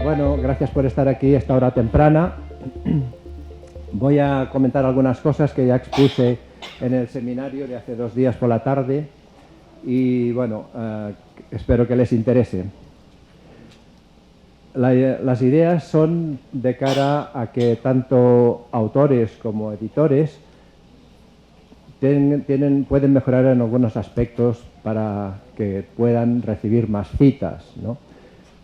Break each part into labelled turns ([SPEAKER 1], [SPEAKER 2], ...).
[SPEAKER 1] Bueno, gracias por estar aquí a esta hora temprana. Voy a comentar algunas cosas que ya expuse en el seminario de hace 2 días por la tarde y bueno, espero que les interese. Las ideas son de cara a que tanto autores como editores pueden mejorar en algunos aspectos para que puedan recibir más citas, ¿no?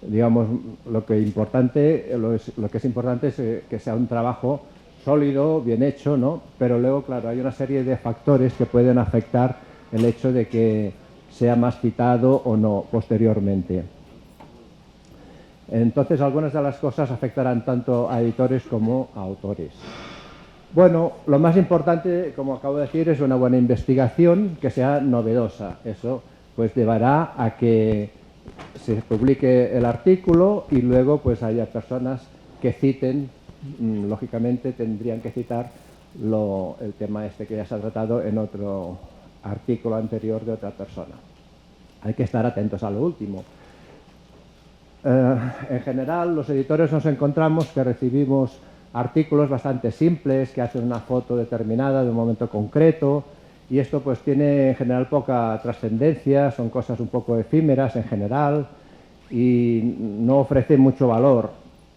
[SPEAKER 1] Digamos, lo que es importante es que sea un trabajo sólido, bien hecho, ¿no? Pero luego, claro, hay una serie de factores que pueden afectar el hecho de que sea más citado o no posteriormente. Entonces, algunas de las cosas afectarán tanto a editores como a autores. Bueno, lo más importante, como acabo de decir, es una buena investigación que sea novedosa. Eso pues llevará a que se publique el artículo y luego pues haya personas que citen, lógicamente tendrían que citar el tema este que ya se ha tratado en otro artículo anterior de otra persona. Hay que estar atentos a lo último. En general, los editores nos encontramos que recibimos artículos bastante simples que hacen una foto determinada de un momento concreto y esto pues tiene en general poca trascendencia, son cosas un poco efímeras en general y no ofrece mucho valor.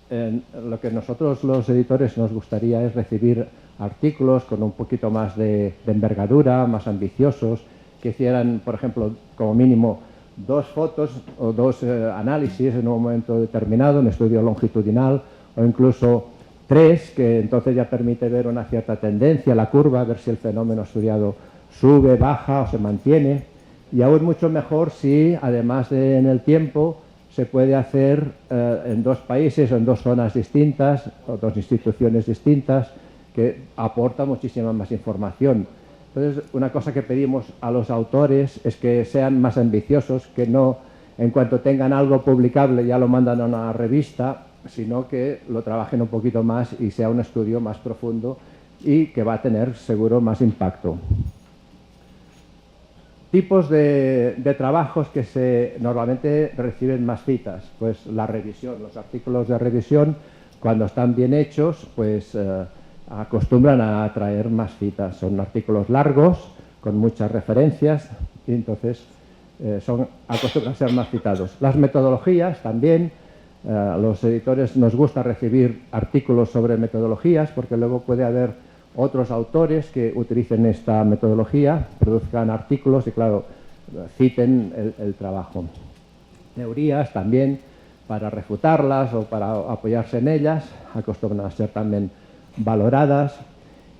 [SPEAKER 1] Lo que nosotros los editores nos gustaría es recibir artículos con un poquito más de envergadura, más ambiciosos, que hicieran, por ejemplo, como mínimo 2 fotos o 2 análisis en un momento determinado, un estudio longitudinal, o incluso 3, que entonces ya permite ver una cierta tendencia, la curva, ver si el fenómeno estudiado sube, baja o se mantiene. Y aún mucho mejor si, además de en el tiempo, se puede hacer en 2 países o en 2 zonas distintas, o 2 instituciones distintas, que aporta muchísima más información. Entonces, una cosa que pedimos a los autores es que sean más ambiciosos, que no, en cuanto tengan algo publicable, ya lo mandan a una revista, sino que lo trabajen un poquito más y sea un estudio más profundo y que va a tener, seguro, más impacto. Tipos de trabajos que normalmente reciben más citas, pues la revisión, los artículos de revisión, cuando están bien hechos, pues acostumbran a atraer más citas. Son artículos largos, con muchas referencias, y entonces acostumbran a ser más citados. Las metodologías también, a los editores nos gusta recibir artículos sobre metodologías, porque luego puede haber otros autores que utilicen esta metodología, produzcan artículos y, claro, citen el trabajo. Teorías también, para refutarlas o para apoyarse en ellas, acostumbran a ser también valoradas.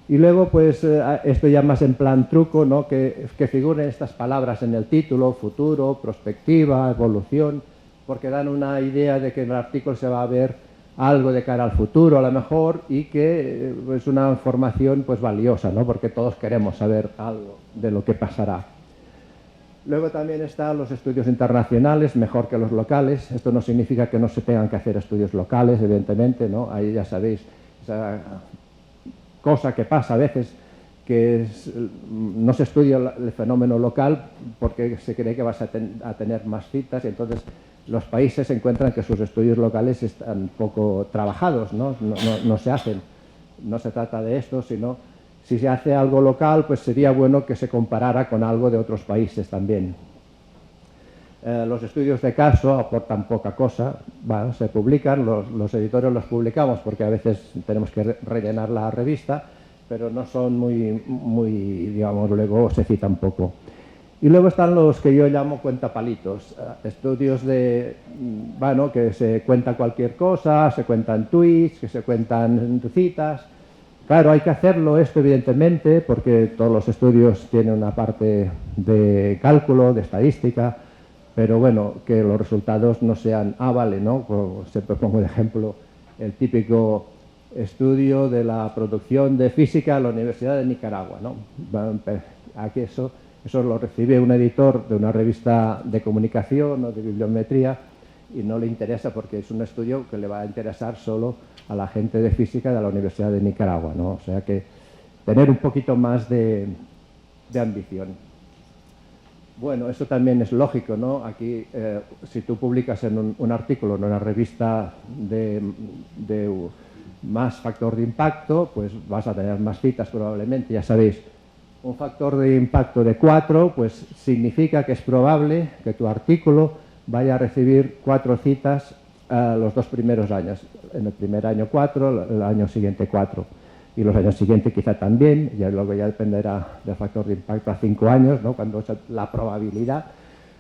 [SPEAKER 1] Y luego, pues, esto ya más en plan truco, ¿no? Que figuren estas palabras en el título: futuro, prospectiva, evolución, porque dan una idea de que en el artículo se va a ver algo de cara al futuro, a lo mejor, y que es una información pues valiosa, ¿no? Porque todos queremos saber algo de lo que pasará. Luego también están los estudios internacionales, mejor que los locales. Esto no significa que no se tengan que hacer estudios locales, evidentemente, ¿no? Ahí ya sabéis, esa cosa que pasa a veces, que no se estudia el fenómeno local porque se cree que vas a tener más citas y entonces los países encuentran que sus estudios locales están poco trabajados, ¿no? No se hacen. No se trata de esto, sino si se hace algo local, pues sería bueno que se comparara con algo de otros países también. Los estudios de caso aportan poca cosa. Bueno, se publican, los editores los publicamos porque a veces tenemos que rellenar la revista, pero no son muy, digamos, luego se citan poco. Y luego están los que yo llamo cuentapalitos, estudios bueno, que se cuenta cualquier cosa, se cuentan tweets, que se cuentan citas. Claro, hay que hacerlo esto, evidentemente, porque todos los estudios tienen una parte de cálculo, de estadística, pero bueno, que los resultados no sean, vale, ¿no? Siempre pongo de ejemplo el típico estudio de la producción de física en la Universidad de Nicaragua, ¿no? Aquí eso lo recibe un editor de una revista de comunicación o de bibliometría y no le interesa porque es un estudio que le va a interesar solo a la gente de física de la Universidad de Nicaragua, ¿no? O sea que tener un poquito más de ambición. Bueno, eso también es lógico, ¿no? Aquí, si tú publicas en un artículo en una revista de más factor de impacto, pues vas a tener más citas probablemente. Ya sabéis, un factor de impacto de 4, pues significa que es probable que tu artículo vaya a recibir 4 citas los 2 primeros años. En el primer año 4, el año siguiente 4. Y los años siguientes quizá también, y luego ya dependerá del factor de impacto a 5 años, ¿no? Cuando es la probabilidad.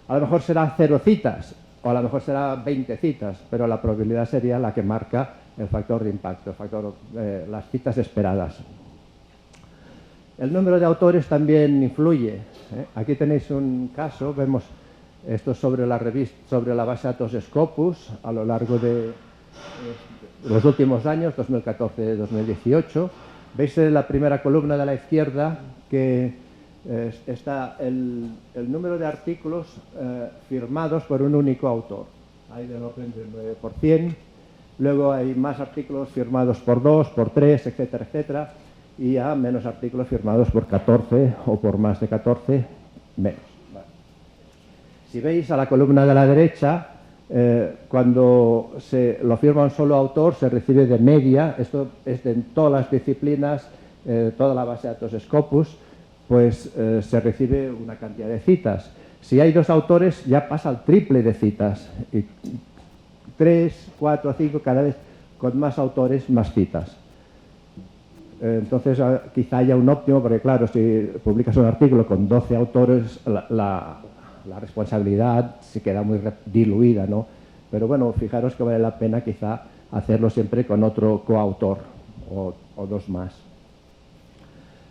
[SPEAKER 1] A lo mejor será 0 citas, o a lo mejor será 20 citas, pero la probabilidad sería la que marca el factor de impacto, las citas esperadas. El número de autores también influye. Aquí tenéis un caso, vemos esto sobre la base de datos Scopus a lo largo de los últimos años, 2014-2018. Veis en la primera columna de la izquierda que está el número de artículos firmados por un único autor. Hay del orden del 9%. Luego hay más artículos firmados por 2, por 3, etcétera, etcétera. Y ya menos artículos firmados por 14 o por más de 14, menos. Vale. Si veis a la columna de la derecha, cuando lo firma un solo autor, se recibe de media, esto es de todas las disciplinas, toda la base de datos Scopus, pues se recibe una cantidad de citas. Si hay 2 autores, ya pasa al triple de citas. Y 3, 4, 5, cada vez con más autores, más citas. Entonces, quizá haya un óptimo, porque claro, si publicas un artículo con 12 autores, la responsabilidad se queda muy diluida, ¿no? Pero bueno, fijaros que vale la pena quizá hacerlo siempre con otro coautor o 2 más.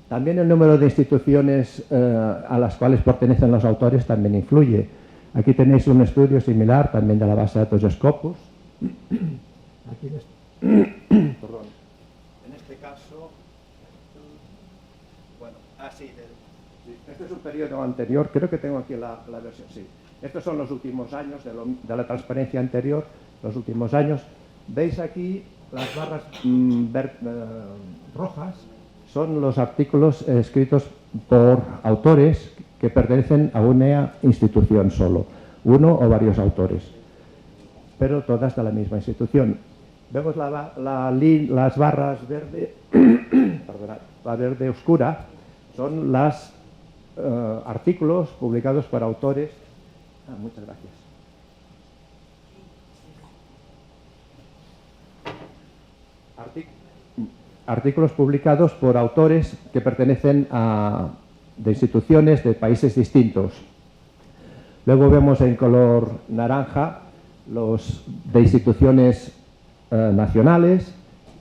[SPEAKER 1] También el número de instituciones a las cuales pertenecen los autores también influye. Aquí tenéis un estudio similar también de la base de datos Scopus. Aquí perdón. En este caso, bueno, este es un periodo anterior, creo que tengo aquí la versión, sí. Estos son los últimos años de la transparencia anterior, los últimos años. Veis aquí las barras rojas, son los artículos escritos por autores que pertenecen a una institución solo, uno o varios autores, pero todas de la misma institución. Vemos las barras verde, perdonad, la verde oscura, son los artículos publicados por autores. Muchas gracias. Artículos publicados por autores que pertenecen de instituciones de países distintos. Luego vemos en color naranja los de instituciones nacionales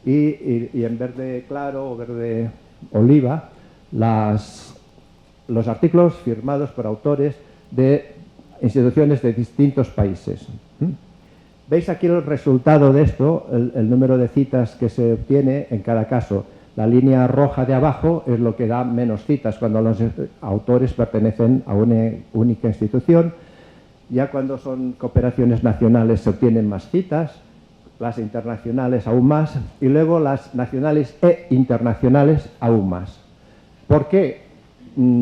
[SPEAKER 1] y en verde claro o verde oliva los artículos firmados por autores de instituciones de distintos países. Veis aquí el resultado de esto, el número de citas que se obtiene en cada caso. La línea roja de abajo es lo que da menos citas cuando los autores pertenecen a una única institución. Ya cuando son cooperaciones nacionales se obtienen más citas, las internacionales aún más, y luego las nacionales e internacionales aún más. ¿Por qué?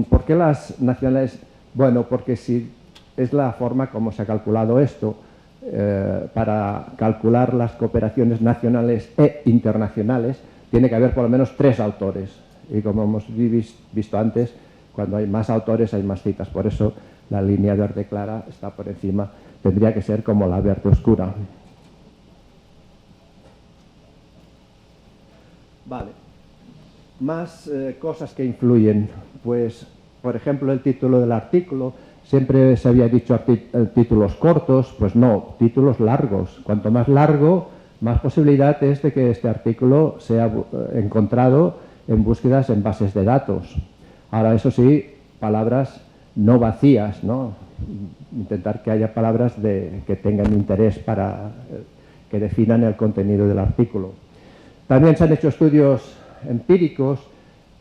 [SPEAKER 1] ¿Por qué las nacionales? Bueno, porque si es la forma como se ha calculado esto. Para calcular las cooperaciones nacionales e internacionales tiene que haber por lo menos 3 autores. Y como hemos visto antes, cuando hay más autores hay más citas. Por eso la línea verde clara está por encima. Tendría que ser como la verde oscura. Vale. Más cosas que influyen. Pues, por ejemplo, el título del artículo. Siempre se había dicho títulos cortos, pues no, títulos largos. Cuanto más largo, más posibilidad es de que este artículo sea encontrado en búsquedas en bases de datos. Ahora, eso sí, palabras no vacías, ¿no? Intentar que haya palabras que tengan interés para que definan el contenido del artículo. También se han hecho estudios empíricos.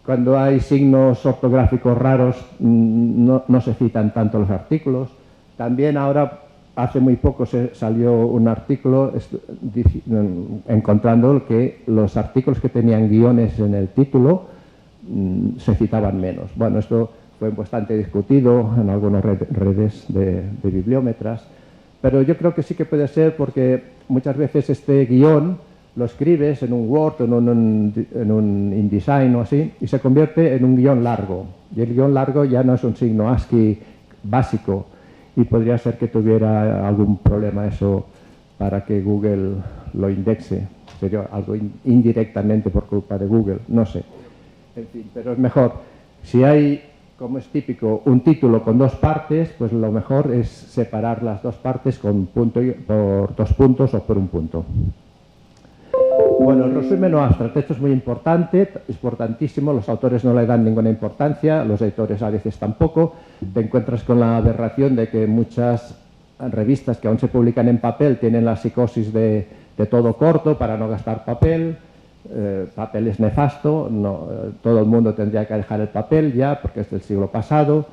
[SPEAKER 1] Cuando hay signos ortográficos raros no se citan tanto los artículos. También ahora, hace muy poco salió un artículo encontrando que los artículos que tenían guiones en el título se citaban menos. Bueno, esto fue bastante discutido en algunas redes de bibliómetras, pero yo creo que sí que puede ser porque muchas veces este guión lo escribes en un Word o en un InDesign o así y se convierte en un guión largo. Y el guión largo ya no es un signo ASCII básico y podría ser que tuviera algún problema eso para que Google lo indexe. Sería algo indirectamente por culpa de Google, no sé. En fin, pero es mejor. Si hay, como es típico, un título con dos partes, pues lo mejor es separar las dos partes con por 2 puntos o por 1 punto. Bueno, el resumen o abstract, esto es muy importante, es importantísimo, los autores no le dan ninguna importancia, los editores a veces tampoco. Te encuentras con la aberración de que muchas revistas que aún se publican en papel tienen la psicosis de todo corto para no gastar papel. Papel es nefasto, todo el mundo tendría que dejar el papel ya porque es del siglo pasado.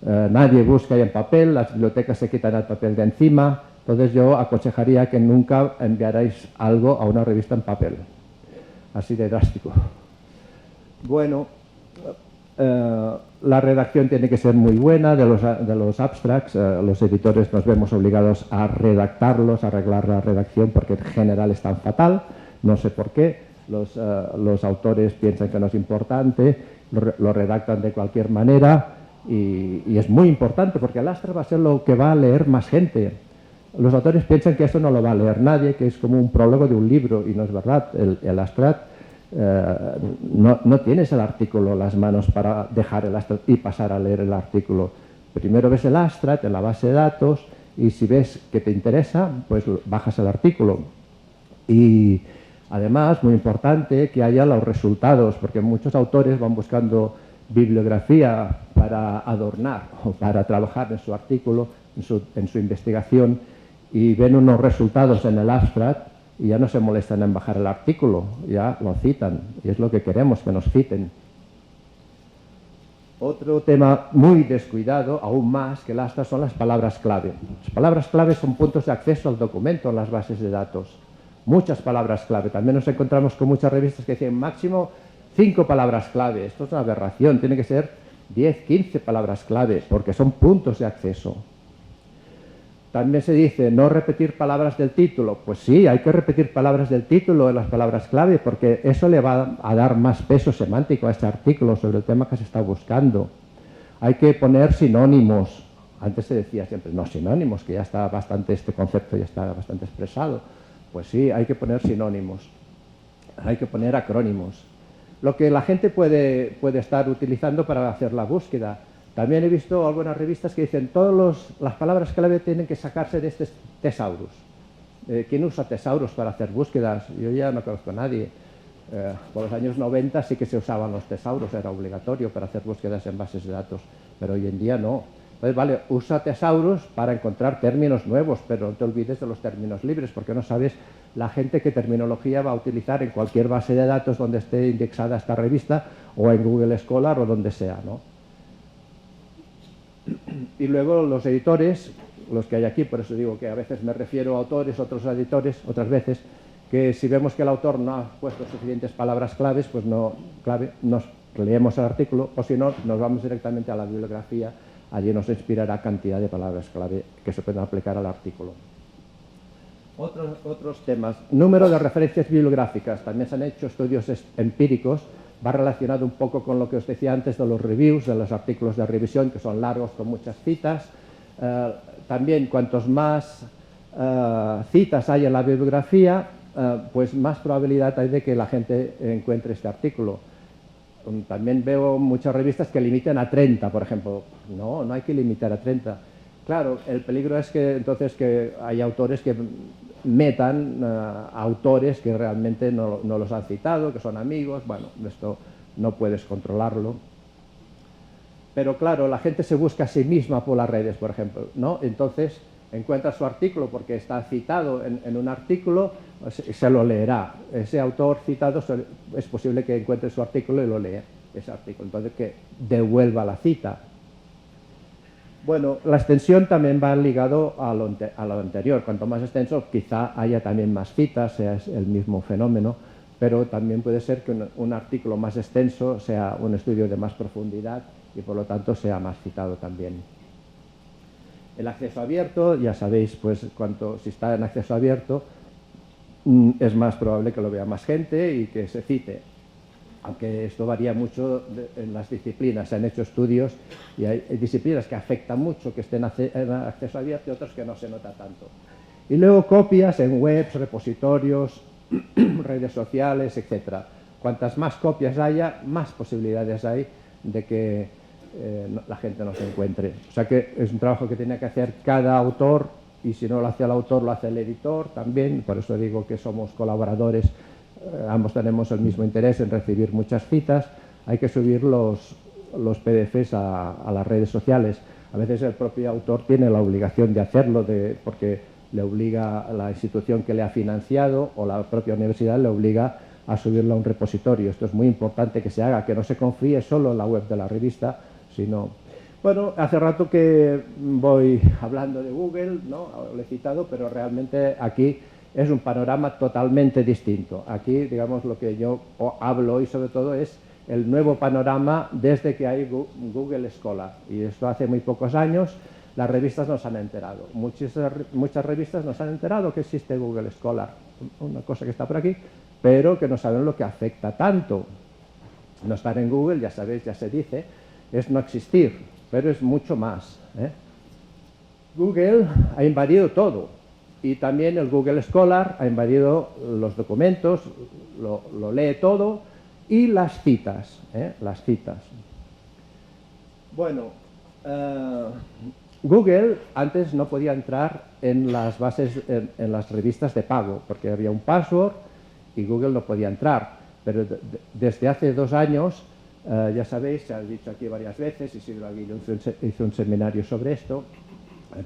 [SPEAKER 1] Nadie busca ya en papel, las bibliotecas se quitan el papel de encima. Entonces yo aconsejaría que nunca enviarais algo a una revista en papel, así de drástico. Bueno, la redacción tiene que ser muy buena de los abstracts. Los editores nos vemos obligados a redactarlos, a arreglar la redacción porque en general es tan fatal, no sé por qué. Los autores piensan que no es importante, lo redactan de cualquier manera y es muy importante porque el abstract va a ser lo que va a leer más gente. Los autores piensan que esto no lo va a leer nadie, que es como un prólogo de un libro, y no es verdad. El abstract, no tienes el artículo en las manos para dejar el abstract y pasar a leer el artículo. Primero ves el abstract en la base de datos y si ves que te interesa, pues bajas el artículo. Y además, muy importante, que haya los resultados, porque muchos autores van buscando bibliografía para adornar o para trabajar en su artículo, en su investigación, y ven unos resultados en el abstract y ya no se molestan en bajar el artículo, ya lo citan, y es lo que queremos, que nos citen. Otro tema muy descuidado, aún más que el abstract, son las palabras clave. Las palabras clave son puntos de acceso al documento en las bases de datos. Muchas palabras clave. También nos encontramos con muchas revistas que dicen máximo 5 palabras clave. Esto es una aberración, tiene que ser 10, 15 palabras clave, porque son puntos de acceso. También se dice no repetir palabras del título. Pues sí, hay que repetir palabras del título en las palabras clave porque eso le va a dar más peso semántico a este artículo sobre el tema que se está buscando. Hay que poner sinónimos. Antes se decía siempre no sinónimos, que ya está bastante, este concepto ya está bastante expresado. Pues sí, hay que poner sinónimos. Hay que poner acrónimos. Lo que la gente puede estar utilizando para hacer la búsqueda. También he visto algunas revistas que dicen todas las palabras clave tienen que sacarse de este tesaurus. ¿Quién usa tesaurus para hacer búsquedas? Yo ya no conozco a nadie. Por los años 90 sí que se usaban los tesaurus, era obligatorio para hacer búsquedas en bases de datos, pero hoy en día no. Entonces, vale, usa tesaurus para encontrar términos nuevos, pero no te olvides de los términos libres, porque no sabes la gente qué terminología va a utilizar en cualquier base de datos donde esté indexada esta revista, o en Google Scholar o donde sea, ¿no? Y luego los editores, los que hay aquí, por eso digo que a veces me refiero a autores, otros a editores, otras veces, que si vemos que el autor no ha puesto suficientes palabras claves, pues nos leemos el artículo, o si no, nos vamos directamente a la bibliografía, allí nos inspirará cantidad de palabras clave que se pueden aplicar al artículo. Otros temas. Número de referencias bibliográficas. También se han hecho estudios empíricos. Va relacionado un poco con lo que os decía antes de los reviews, de los artículos de revisión, que son largos con muchas citas. También, cuantos más citas hay en la bibliografía, pues más probabilidad hay de que la gente encuentre este artículo. También veo muchas revistas que limitan a 30, por ejemplo. No hay que limitar a 30. Claro, el peligro es que entonces que hay autores que metan autores que realmente no los han citado, que son amigos. Bueno, esto no puedes controlarlo. Pero claro, la gente se busca a sí misma por las redes, por ejemplo, ¿no? Entonces encuentra su artículo porque está citado en un artículo, se lo leerá. Ese autor citado es posible que encuentre su artículo y lo lea, ese artículo. Entonces que devuelva la cita. Bueno, la extensión también va ligado a lo anterior. Cuanto más extenso, quizá haya también más citas, sea el mismo fenómeno, pero también puede ser que un artículo más extenso sea un estudio de más profundidad y por lo tanto sea más citado también. El acceso abierto, ya sabéis, pues si está en acceso abierto, es más probable que lo vea más gente y que se cite. Aunque esto varía mucho en las disciplinas. Se han hecho estudios y hay disciplinas que afectan mucho que estén en acceso abierto y otros que no se nota tanto. Y luego copias en webs, repositorios, redes sociales, etc. Cuantas más copias haya, más posibilidades hay de que la gente no se encuentre. O sea que es un trabajo que tiene que hacer cada autor, y si no lo hace el autor, lo hace el editor también. Por eso digo que somos colaboradores, ambos tenemos el mismo interés en recibir muchas citas. Hay que subir los PDFs a las redes sociales. A veces el propio autor tiene la obligación de hacerlo porque le obliga a la institución que le ha financiado o la propia universidad le obliga a subirlo a un repositorio. Esto es muy importante que se haga, que no se confíe solo en la web de la revista, sino... Bueno, hace rato que voy hablando de Google, ¿no? Lo he citado, pero realmente aquí es un panorama totalmente distinto. Aquí, digamos, lo que yo hablo hoy sobre todo es el nuevo panorama desde que hay Google Scholar. Y esto hace muy pocos años. Las revistas nos han enterado. Muchas revistas nos han enterado que existe Google Scholar, una cosa que está por aquí, pero que no saben lo que afecta tanto. No estar en Google, ya sabéis, ya se dice, es no existir, pero es mucho más. Google ha invadido todo y también el Google Scholar ha invadido los documentos, lo lee todo y las citas. Las citas. Bueno, Google antes no podía entrar en las bases, en las revistas de pago, porque había un password y Google no podía entrar. Pero desde hace 2 años, ya sabéis, se ha dicho aquí varias veces, y Isidro Aguiló hizo un seminario sobre esto,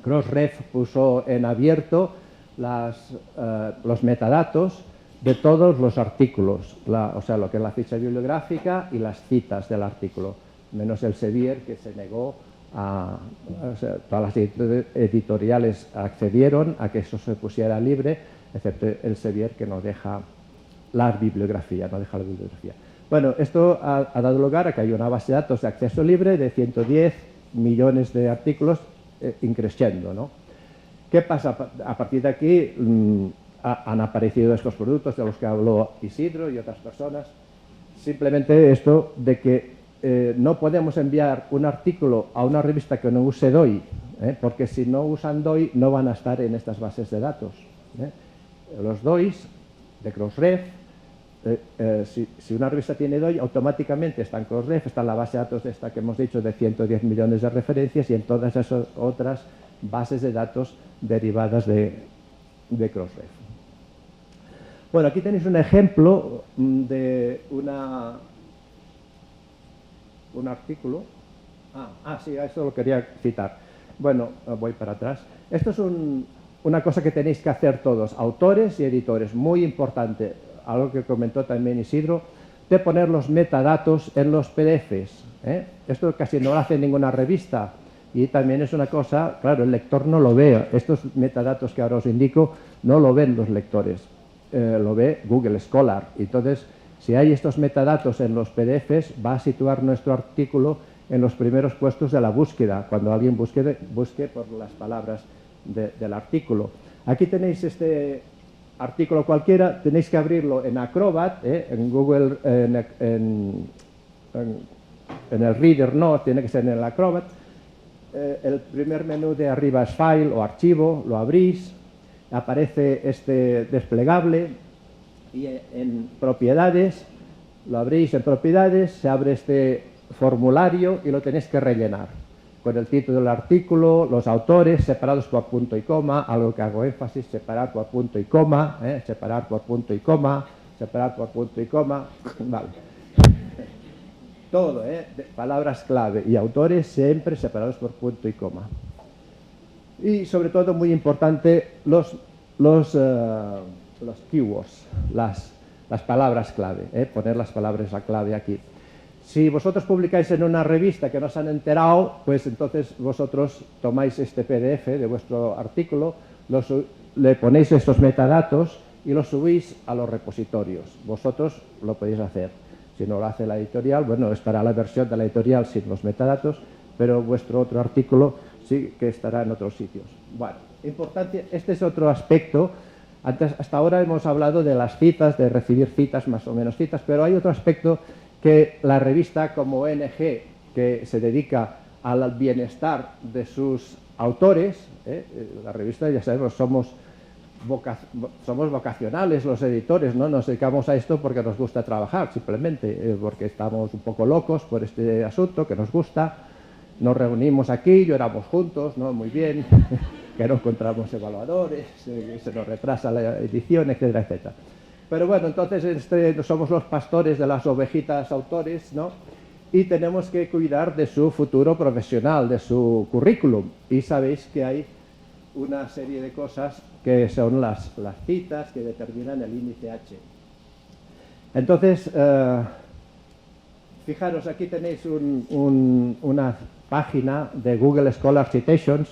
[SPEAKER 1] Crossref puso en abierto los metadatos de todos los artículos, o sea, lo que es la ficha bibliográfica y las citas del artículo, menos el Sevier, que se negó o sea, todas las editoriales accedieron a que eso se pusiera libre, excepto el Sevier, que no deja la bibliografía, Bueno, esto ha dado lugar a que hay una base de datos de acceso libre de 110 millones de artículos increciendo, ¿no? ¿Qué pasa? A partir de aquí han aparecido estos productos de los que habló Isidro y otras personas. Simplemente esto de que no podemos enviar un artículo a una revista que no use DOI, porque si no usan DOI no van a estar en estas bases de datos. Los DOIs de Crossref, si una revista tiene DOI, automáticamente está en Crossref, está en la base de datos de esta que hemos dicho de 110 millones de referencias y en todas esas otras bases de datos derivadas de Crossref. Bueno, aquí tenéis un ejemplo de un artículo. Sí, a eso lo quería citar. Bueno, voy para atrás. Esto es una cosa que tenéis que hacer todos, autores y editores, muy importante, algo que comentó también Isidro, de poner los metadatos en los PDFs. Esto casi no lo hace ninguna revista y también es una cosa, claro, el lector no lo ve. Estos metadatos que ahora os indico no lo ven los lectores, lo ve Google Scholar. Entonces, si hay estos metadatos en los PDFs, va a situar nuestro artículo en los primeros puestos de la búsqueda, cuando alguien busque por las palabras del artículo. Aquí tenéis este artículo cualquiera, tenéis que abrirlo en Acrobat, en Google, en el Reader no, tiene que ser en el Acrobat. El primer menú de arriba es File o Archivo, lo abrís, aparece este desplegable y en Propiedades, lo abrís en Propiedades, se abre este formulario y lo tenéis que rellenar con el título del artículo, los autores separados por punto y coma, algo que hago énfasis, separar por punto y coma, separar por punto y coma, separar por punto y coma, vale. Todo, palabras clave y autores siempre separados por punto y coma. Y sobre todo, muy importante, los keywords, las palabras clave, poner las palabras clave aquí. Si vosotros publicáis en una revista que no se han enterado, pues entonces vosotros tomáis este PDF de vuestro artículo, le ponéis estos metadatos y los subís a los repositorios. Vosotros lo podéis hacer. Si no lo hace la editorial, bueno, estará la versión de la editorial sin los metadatos, pero vuestro otro artículo sí que estará en otros sitios. Bueno, importante, este es otro aspecto. Hasta ahora hemos hablado de las citas, de recibir citas, más o menos citas, pero hay otro aspecto que la revista como ONG que se dedica al bienestar de sus autores, la revista, ya sabemos, somos vocacionales los editores, ¿no? Nos dedicamos a esto porque nos gusta trabajar, simplemente, porque estamos un poco locos por este asunto, que nos gusta. Nos reunimos aquí, lloramos juntos, ¿no? Muy bien, que no encontramos evaluadores, se nos retrasa la edición, etcétera, etcétera. Pero bueno, entonces somos los pastores de las ovejitas autores, ¿no? Y tenemos que cuidar de su futuro profesional, de su currículum. Y sabéis que hay una serie de cosas que son las citas que determinan el índice H. Entonces, fijaros, aquí tenéis una página de Google Scholar Citations.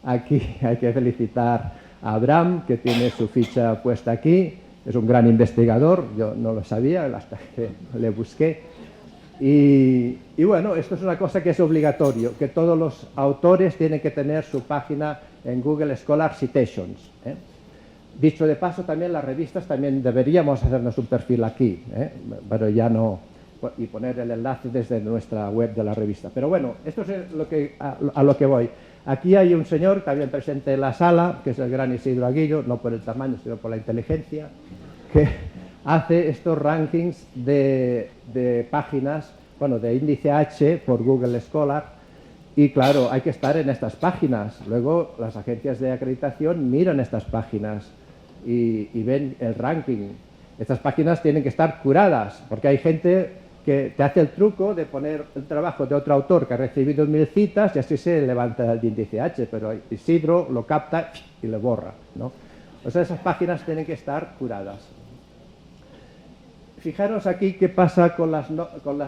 [SPEAKER 1] Aquí hay que felicitar a Abraham, que tiene su ficha puesta aquí. Es un gran investigador, yo no lo sabía hasta que le busqué. Y bueno, esto es una cosa que es obligatorio, que todos los autores tienen que tener su página en Google Scholar Citations. Dicho de paso, también las revistas también deberíamos hacernos un perfil aquí, pero ya no, y poner el enlace desde nuestra web de la revista. Pero bueno, esto es a lo que voy. Aquí hay un señor también presente en la sala, que es el gran Isidro Aguillo, no por el tamaño, sino por la inteligencia, que hace estos rankings de páginas, bueno, de índice H por Google Scholar, y claro, hay que estar en estas páginas. Luego las agencias de acreditación miran estas páginas y ven el ranking. Estas páginas tienen que estar curadas, porque hay gente que te hace el truco de poner el trabajo de otro autor que ha recibido 1000 citas y así se levanta el índice H, pero Isidro lo capta y lo borra, ¿no? O sea, esas páginas tienen que estar curadas. Fijaros aquí qué pasa con las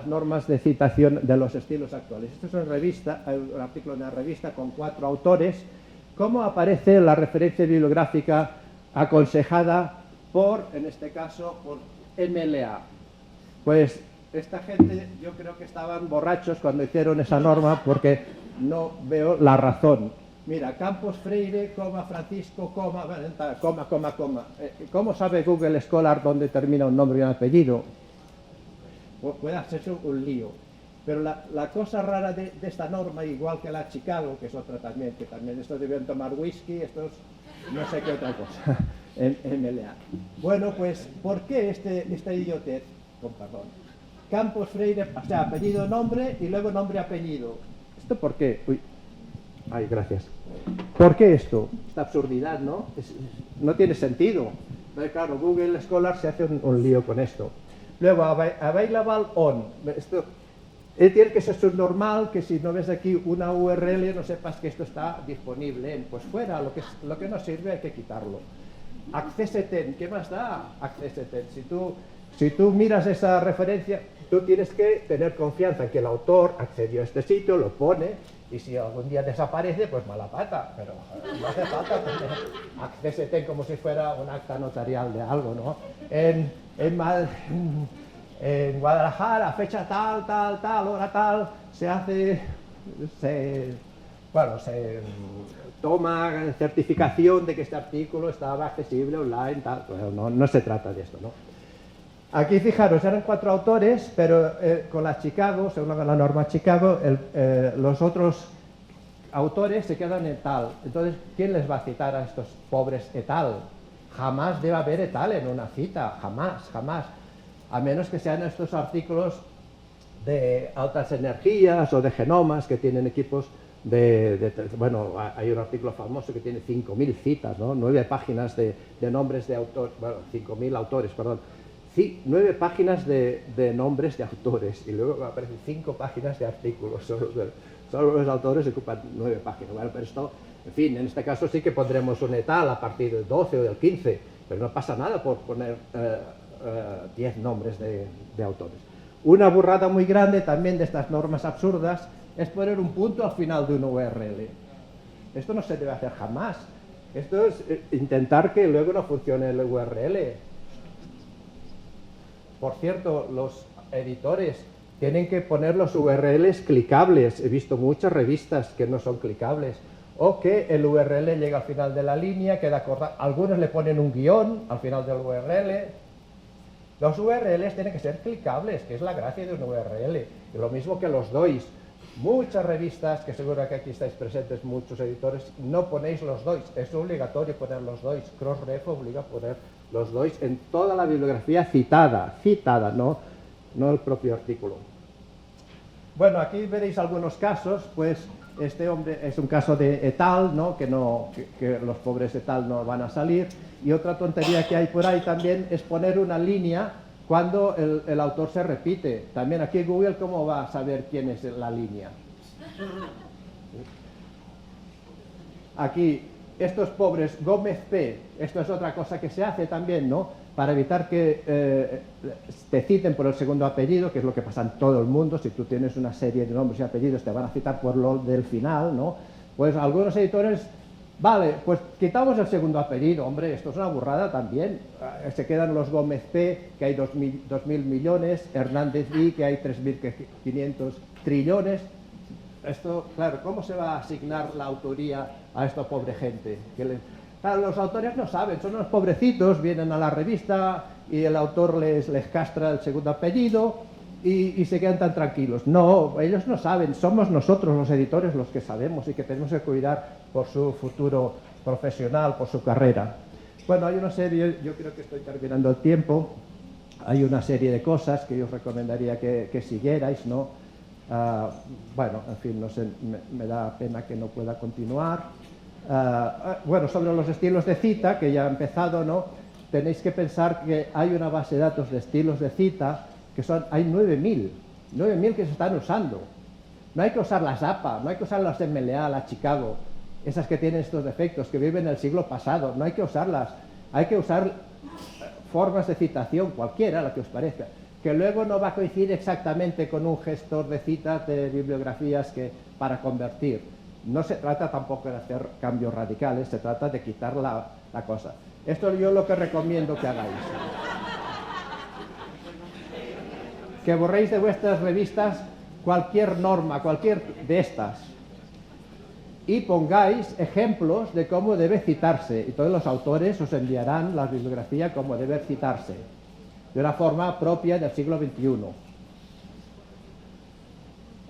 [SPEAKER 1] normas de citación de los estilos actuales. Esto es una revista, un artículo de una revista con 4 autores. ¿Cómo aparece la referencia bibliográfica aconsejada por, en este caso, por MLA? Pues esta gente, yo creo que estaban borrachos cuando hicieron esa norma, porque no veo la razón. Mira, Campos Freire, Francisco, coma. ¿Cómo sabe Google Scholar dónde termina un nombre y un apellido? Puede hacerse un lío. Pero la cosa rara de esta norma, igual que la Chicago, que es otra también, que también estos deben tomar whisky, estos no sé qué otra cosa, en MLA. Bueno, pues, ¿por qué esta idiotez? Con perdón. Campos Freire, o sea, apellido, nombre y luego nombre, apellido. ¿Esto por qué? Uy. Ay, gracias. ¿Por qué esto? Esta absurdidad, ¿no? No tiene sentido. Pero claro, Google Scholar se hace un lío con esto. Luego, available on. Esto tiene que ser subnormal, que si no ves aquí una URL no sepas que esto está disponible. Pues fuera, lo que no sirve hay que quitarlo. Accesseten, ¿qué más da? Accesseten. Si tú miras esa referencia, tú tienes que tener confianza en que el autor accedió a este sitio, lo pone, y si algún día desaparece, pues mala pata, pero no hace falta tener accesseten como si fuera un acta notarial de algo, ¿no? En Guadalajara, fecha tal, hora tal, se toma certificación de que este artículo estaba accesible online, tal. Bueno, no se trata de esto, ¿no? Aquí, fijaros, eran 4 autores, pero con la Chicago, según la norma Chicago, los otros autores se quedan en tal. Entonces, ¿quién les va a citar a estos pobres etal? Jamás debe haber etal en una cita, jamás. A menos que sean estos artículos de altas energías o de genomas que tienen equipos bueno, hay un artículo famoso que tiene 5000 citas, ¿no? 9 páginas de nombres de autores, bueno, 5000 autores, perdón. 9 páginas de nombres de autores y luego aparecen 5 páginas de artículos. Solo los autores ocupan 9 páginas. Bueno, pero esto, en fin, en este caso sí que pondremos un etal a partir del 12 o del 15, pero no pasa nada por poner 10 nombres de autores. Una burrada muy grande también de estas normas absurdas es poner un punto al final de una URL. Esto no se debe hacer jamás. Esto es intentar que luego no funcione el URL. Por cierto, editores tienen que poner los URLs clicables. He visto muchas revistas que no son clicables. O que el URL llega al final de la línea, queda cortado. Algunos le ponen un guión al final del URL. Los URLs tienen que ser clicables, que es la gracia de un URL. Y lo mismo que los DOIs. Muchas revistas, que seguro que aquí estáis presentes, muchos editores, no ponéis los DOIs. Es obligatorio poner los DOIs. Crossref obliga a poner los DOIs en toda la bibliografía citada, no el propio artículo. Bueno, aquí veréis algunos casos, pues este hombre es un caso de etal, ¿no? Que los pobres etal no van a salir. Y otra tontería que hay por ahí también es poner una línea cuando el autor se repite. También aquí Google, ¿cómo va a saber quién es la línea? Aquí, estos pobres, Gómez P, esto es otra cosa que se hace también, ¿no? Para evitar que te citen por el segundo apellido, que es lo que pasa en todo el mundo. Si tú tienes una serie de nombres y apellidos, te van a citar por lo del final, ¿no? Pues algunos editores, vale, pues quitamos el segundo apellido. Hombre, esto es una burrada también. Se quedan los Gómez P, que hay 2.000 millones, Hernández I, que hay 3.500 trillones. Esto, claro, ¿cómo se va a asignar la autoría a esta pobre gente? Claro, los autores no saben, son unos pobrecitos, vienen a la revista y el autor les castra el segundo apellido y se quedan tan tranquilos. No, ellos no saben, somos nosotros los editores los que sabemos y que tenemos que cuidar por su futuro profesional, por su carrera. Bueno, hay una serie, yo creo que estoy terminando el tiempo, hay una serie de cosas que yo os recomendaría que siguierais, ¿no? Bueno, en fin, no sé, me da pena que no pueda continuar. Bueno, sobre los estilos de cita, que ya he empezado, ¿no? Tenéis que pensar que hay una base de datos de estilos de cita que hay 9.000 que se están usando. No hay que usar las APA, no hay que usar las MLA, la Chicago, esas que tienen estos defectos, que viven en el siglo pasado, no hay que usarlas. Hay que usar formas de citación, cualquiera, la que os parezca, que luego no va a coincidir exactamente con un gestor de citas de bibliografías para convertir. No se trata tampoco de hacer cambios radicales, se trata de quitar la cosa. Esto yo lo que recomiendo que hagáis. Que borréis de vuestras revistas cualquier norma, cualquier de estas. Y pongáis ejemplos de cómo debe citarse. Y todos los autores os enviarán la bibliografía como debe citarse. De una forma propia del siglo XXI.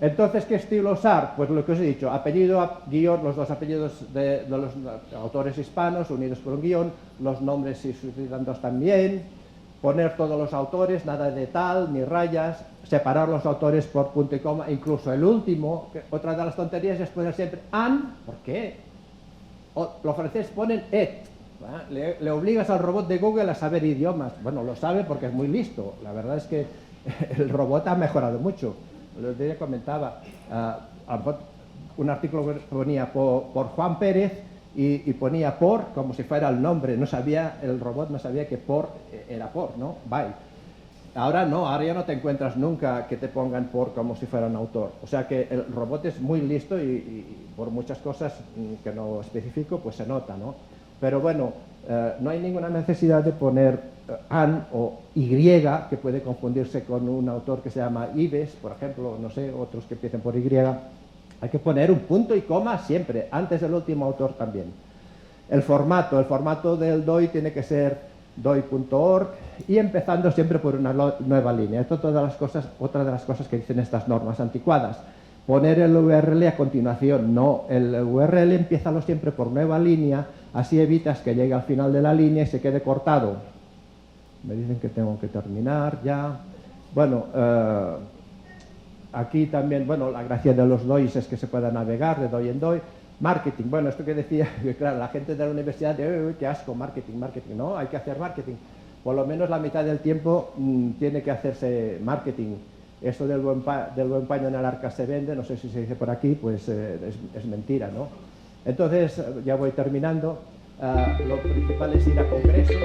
[SPEAKER 1] Entonces, ¿qué estilo usar? Pues lo que os he dicho, apellido, guión, los dos apellidos de los autores hispanos unidos por un guión, los nombres si suscitan dos también, poner todos los autores, nada de tal, ni rayas, separar los autores por punto y coma, incluso el último. Otra de las tonterías es poner siempre an, ¿por qué? Los franceses ponen et, le obligas al robot de Google a saber idiomas. Bueno, lo sabe porque es muy listo, la verdad es que el robot ha mejorado mucho. Lo que comentaba, un artículo que ponía por Juan Pérez y ponía por como si fuera el nombre, el robot no sabía que por era por, ¿no? Bye. Ahora no, ahora ya no te encuentras nunca que te pongan por como si fuera un autor. O sea que el robot es muy listo y por muchas cosas que no especifico, pues se nota, ¿no? Pero bueno, no hay ninguna necesidad de poner an o y, que puede confundirse con un autor que se llama Ives, por ejemplo, no sé, otros que empiecen por Y. Hay que poner un punto y coma siempre, antes del último autor también. El formato del DOI tiene que ser doi.org y empezando siempre por una nueva línea. Esto otra de las cosas que dicen estas normas anticuadas. Poner el URL a continuación, no, el URL empiézalo siempre por nueva línea, así evitas que llegue al final de la línea y se quede cortado. Me dicen que tengo que terminar ya. Bueno, aquí también, bueno, la gracia de los DOIs es que se pueda navegar de DOI en DOI. Marketing, bueno, esto que decía, claro, la gente de la universidad de, qué asco, marketing, no, hay que hacer marketing. Por lo menos la mitad del tiempo tiene que hacerse marketing. Esto del buen paño en el arca se vende, no sé si se dice por aquí, pues es mentira, ¿no? Entonces, ya voy terminando. Lo principal es ir a congresos.